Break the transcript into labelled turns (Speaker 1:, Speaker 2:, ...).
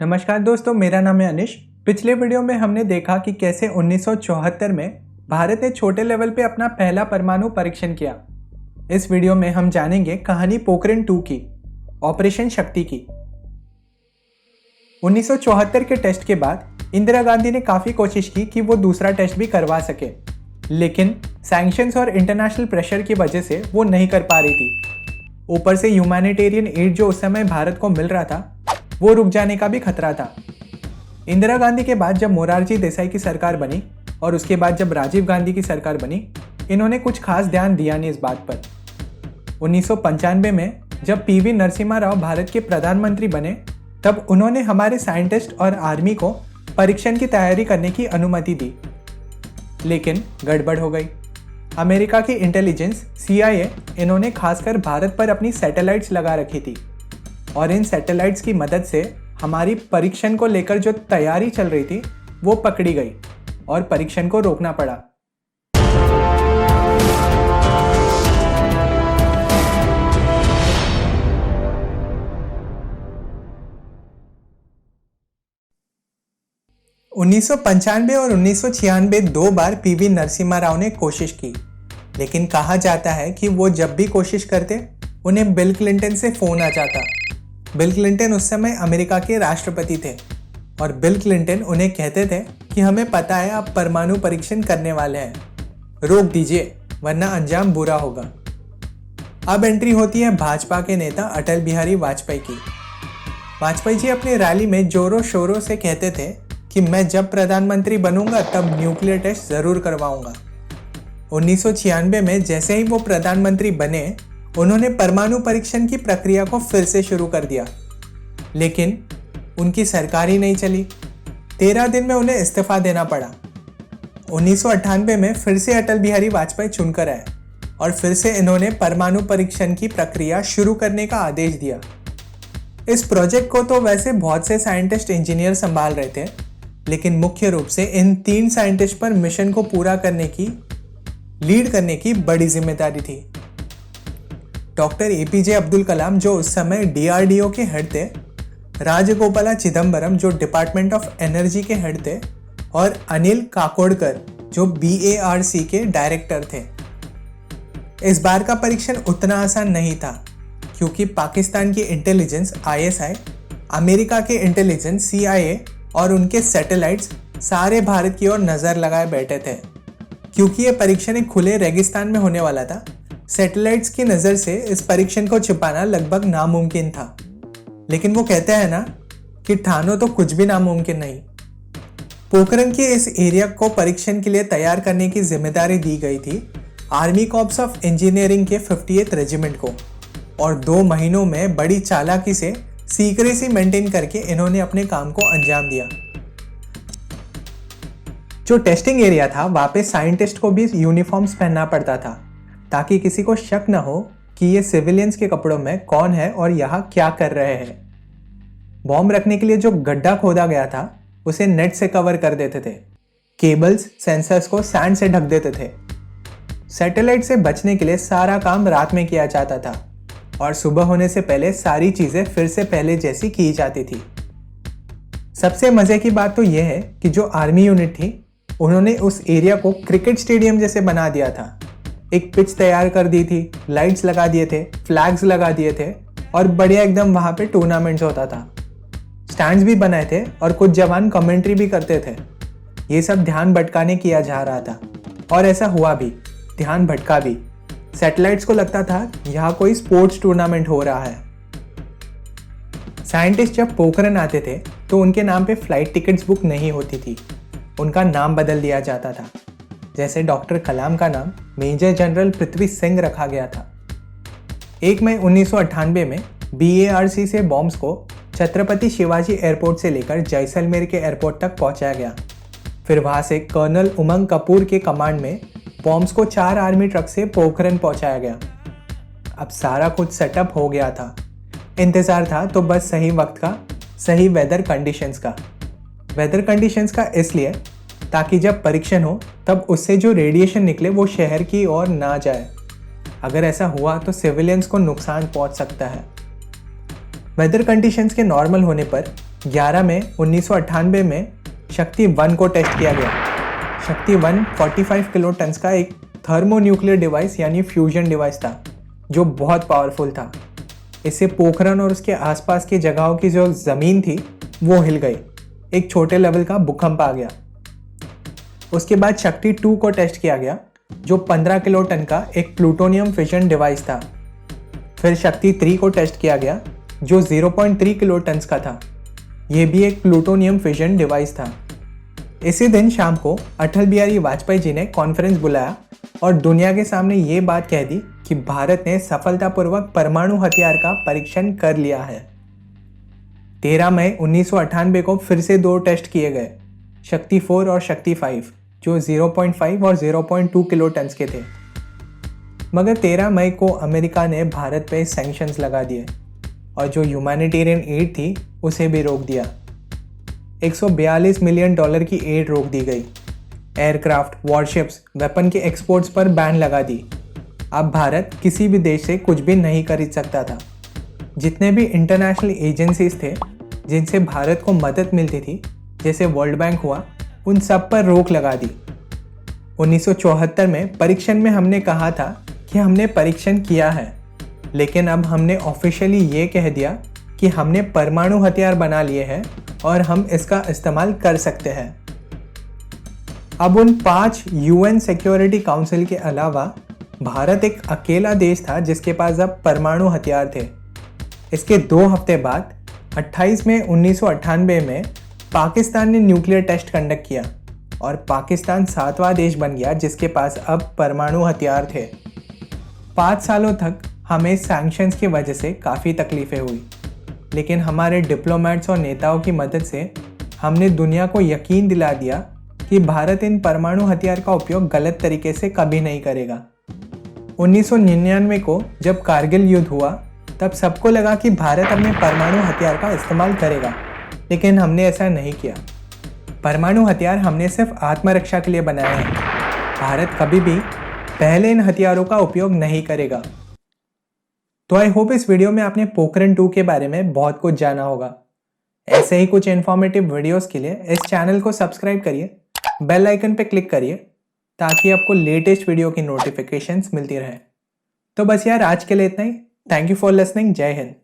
Speaker 1: नमस्कार दोस्तों, मेरा नाम है अनिश। पिछले वीडियो में हमने देखा कि कैसे 1974 में भारत ने छोटे लेवल पे अपना पहला परमाणु परीक्षण किया। इस वीडियो में हम जानेंगे कहानी पोखरण 2 की, ऑपरेशन शक्ति की। 1974 के टेस्ट के बाद इंदिरा गांधी ने काफ़ी कोशिश की कि वो दूसरा टेस्ट भी करवा सके, लेकिन सैंक्शंस और इंटरनेशनल प्रेशर की वजह से वो नहीं कर पा रही थी। ऊपर से ह्यूमैनिटेरियन एड जो उस समय भारत को मिल रहा था वो रुक जाने का भी खतरा था। इंदिरा गांधी के बाद जब मोरारजी देसाई की सरकार बनी और उसके बाद जब राजीव गांधी की सरकार बनी, इन्होंने कुछ खास ध्यान दिया नहीं इस बात पर। 1995 में जब पीवी नरसिम्हा राव भारत के प्रधानमंत्री बने, तब उन्होंने हमारे साइंटिस्ट और आर्मी को परीक्षण की तैयारी करने की अनुमति दी, लेकिन गड़बड़ हो गई। अमेरिका की इंटेलिजेंस CIA इन्होंने खासकर भारत पर अपनी सैटेलाइट्स लगा रखी थी और इन सैटेलाइट्स की मदद से हमारी परीक्षण को लेकर जो तैयारी चल रही थी वो पकड़ी गई और परीक्षण को रोकना पड़ा। उन्नीस और 1996 दो बार पीवी नरसिम्हा राव ने कोशिश की, लेकिन कहा जाता है कि वो जब भी कोशिश करते उन्हें बिल क्लिंटन से फोन आ जाता। बिल क्लिंटन उस समय अमेरिका के राष्ट्रपति थे और बिल क्लिंटन उन्हें कहते थे कि हमें पता है आप परमाणु परीक्षण करने वाले हैं, रोक दीजिए वरना अंजाम बुरा होगा। अब एंट्री होती है भाजपा के नेता अटल बिहारी वाजपेयी की। वाजपेयी जी अपनी रैली में जोरों शोरों से कहते थे कि मैं जब प्रधानमंत्री बनूंगा तब न्यूक्लियर टेस्ट जरूर करवाऊंगा। 1996 में जैसे ही वो प्रधानमंत्री बने, उन्होंने परमाणु परीक्षण की प्रक्रिया को फिर से शुरू कर दिया, लेकिन उनकी सरकार ही नहीं चली। 13 दिन में उन्हें इस्तीफा देना पड़ा। 1998 में फिर से अटल बिहारी वाजपेयी चुनकर आए और फिर से इन्होंने परमाणु परीक्षण की प्रक्रिया शुरू करने का आदेश दिया। इस प्रोजेक्ट को तो वैसे बहुत से साइंटिस्ट इंजीनियर संभाल रहे थे, लेकिन मुख्य रूप से इन 3 साइंटिस्ट पर मिशन को पूरा करने की, लीड करने की बड़ी जिम्मेदारी थी। डॉक्टर APJ अब्दुल कलाम जो उस समय DRDO के हेड थे, राजगोपाला चिदम्बरम जो डिपार्टमेंट ऑफ एनर्जी के हेड थे और अनिल काकोडकर जो BARC के डायरेक्टर थे। इस बार का परीक्षण उतना आसान नहीं था, क्योंकि पाकिस्तान की इंटेलिजेंस ISI, अमेरिका के इंटेलिजेंस CIA और उनके सैटेलाइट्स सारे भारत की ओर नज़र लगाए बैठे थे। क्योंकि ये परीक्षण एक खुले रेगिस्तान में होने वाला था, सैटेलाइट्स की नज़र से इस परीक्षण को छिपाना लगभग नामुमकिन था। लेकिन वो कहते हैं ना कि ठानो तो कुछ भी नामुमकिन नहीं। पोखरण के इस एरिया को परीक्षण के लिए तैयार करने की जिम्मेदारी दी गई थी आर्मी कॉर्प्स ऑफ इंजीनियरिंग के 58th रेजिमेंट को, और 2 महीनों में बड़ी चालाकी से सीक्रेसी मेंटेन करके इन्होंने अपने काम को अंजाम दिया। जो टेस्टिंग एरिया था वहाँ पे साइंटिस्ट को भी यूनिफॉर्म्स पहनना पड़ता था, ताकि किसी को शक न हो कि ये सिविलियंस के कपड़ों में कौन है और यहाँ क्या कर रहे हैं। बॉम्ब रखने के लिए जो गड्ढा खोदा गया था उसे नेट से कवर कर देते थे। केबल्स, सेंसर्स को सैंड से ढक देते थे। सैटेलाइट से बचने के लिए सारा काम रात में किया जाता था और सुबह होने से पहले सारी चीज़ें फिर से पहले जैसी की जाती थी। सबसे मज़े की बात तो यह है कि जो आर्मी यूनिट थी उन्होंने उस एरिया को क्रिकेट स्टेडियम जैसे बना दिया था। एक पिच तैयार कर दी थी, लाइट्स लगा दिए थे, फ्लैग्स लगा दिए थे और बढ़िया एकदम वहाँ पे टूर्नामेंट्स होता था। स्टैंड्स भी बनाए थे और कुछ जवान कमेंट्री भी करते थे। ये सब ध्यान भटकाने किया जा रहा था और ऐसा हुआ भी, ध्यान भटका भी। सैटेलाइट्स को लगता था यहाँ कोई स्पोर्ट्स टूर्नामेंट हो रहा है। साइंटिस्ट जब पोखरण आते थे तो उनके नाम पे फ्लाइट टिकट्स बुक नहीं होती थी, उनका नाम बदल दिया जाता था। जैसे डॉक्टर कलाम का नाम मेजर जनरल पृथ्वी सिंह रखा गया था। 1 मई 1998 में BARC से बॉम्ब्स को छत्रपति शिवाजी एयरपोर्ट से लेकर जैसलमेर के एयरपोर्ट तक पहुंचाया गया। फिर वहां से कर्नल उमंग कपूर के कमांड में बॉम्ब्स को 4 आर्मी ट्रक से पोखरण पहुंचाया गया। अब सारा कुछ सेटअप हो गया था। इंतज़ार था तो बस सही वक्त का, सही वेदर कंडीशंस का। वेदर कंडीशंस का इसलिए ताकि जब परीक्षण हो तब उससे जो रेडिएशन निकले वो शहर की ओर ना जाए। अगर ऐसा हुआ तो सिविलियंस को नुकसान पहुंच सकता है। वेदर कंडीशंस के नॉर्मल होने पर 11 मई 1998 में शक्ति 1 को टेस्ट किया गया। शक्ति 1 45 किलो टन्स का एक थर्मोन्यूक्लियर डिवाइस यानी फ्यूजन डिवाइस था जो बहुत पावरफुल था। इससे पोखरण और उसके आसपास की जगहों की जो ज़मीन थी वो हिल गई। एक छोटे लेवल का भूकंप आ गया। उसके बाद शक्ति 2 को टेस्ट किया गया जो 15 किलो टन का एक प्लूटोनियम फिशन डिवाइस था। फिर शक्ति 3 को टेस्ट किया गया जो 0.3 किलो टन्स का था। ये भी एक प्लूटोनियम फिशन डिवाइस था। इसी दिन शाम को अटल बिहारी वाजपेयी जी ने कॉन्फ्रेंस बुलाया और दुनिया के सामने ये बात कह दी कि भारत ने सफलतापूर्वक परमाणु हथियार का परीक्षण कर लिया है। 13 मई 1998 को फिर से 2 टेस्ट किए गए, शक्ति 4 और शक्ति 5, जो 0.5 और 0.2 किलो टन्स के थे। मगर 13 मई को अमेरिका ने भारत पे सैंक्शंस लगा दिए और जो ह्यूमैनिटेरियन एड थी उसे भी रोक दिया। $142 मिलियन की एड रोक दी गई। एयरक्राफ्ट, वॉरशिप्स, वेपन के एक्सपोर्ट्स पर बैन लगा दी। अब भारत किसी भी देश से कुछ भी नहीं खरीद सकता था। जितने भी इंटरनेशनल एजेंसीज थे जिनसे भारत को मदद मिलती थी, जैसे वर्ल्ड बैंक हुआ, उन सब पर रोक लगा दी। 1974 में परीक्षण में हमने कहा था कि हमने परीक्षण किया है, लेकिन अब हमने ऑफिशियली ये कह दिया कि हमने परमाणु हथियार बना लिए हैं और हम इसका इस्तेमाल कर सकते हैं। अब उन 5 UN सिक्योरिटी काउंसिल के अलावा भारत एक अकेला देश था जिसके पास अब परमाणु हथियार थे। इसके 2 हफ्ते बाद 28 मई 1998 में पाकिस्तान ने न्यूक्लियर टेस्ट कंडक्ट किया और पाकिस्तान 7वां देश बन गया जिसके पास अब परमाणु हथियार थे। 5 सालों तक हमें सैंक्शंस की वजह से काफ़ी तकलीफ़ें हुई, लेकिन हमारे डिप्लोमेट्स और नेताओं की मदद से हमने दुनिया को यकीन दिला दिया कि भारत इन परमाणु हथियार का उपयोग गलत तरीके से कभी नहीं करेगा। 1999 को जब कारगिल युद्ध हुआ तब सबको लगा कि भारत अपने परमाणु हथियार का इस्तेमाल करेगा, लेकिन हमने ऐसा नहीं किया। परमाणु हथियार हमने सिर्फ आत्मरक्षा के लिए बनाए हैं। भारत कभी भी पहले इन हथियारों का उपयोग नहीं करेगा। तो आई होप इस वीडियो में आपने पोखरण 2 के बारे में बहुत कुछ जाना होगा। ऐसे ही कुछ इन्फॉर्मेटिव वीडियोस के लिए इस चैनल को सब्सक्राइब करिए, बेल आइकन पे क्लिक करिए ताकि आपको लेटेस्ट वीडियो की नोटिफिकेशंस मिलती रहे। तो बस यार, आज के लिए इतना ही। Thank you for listening. जय हिंद।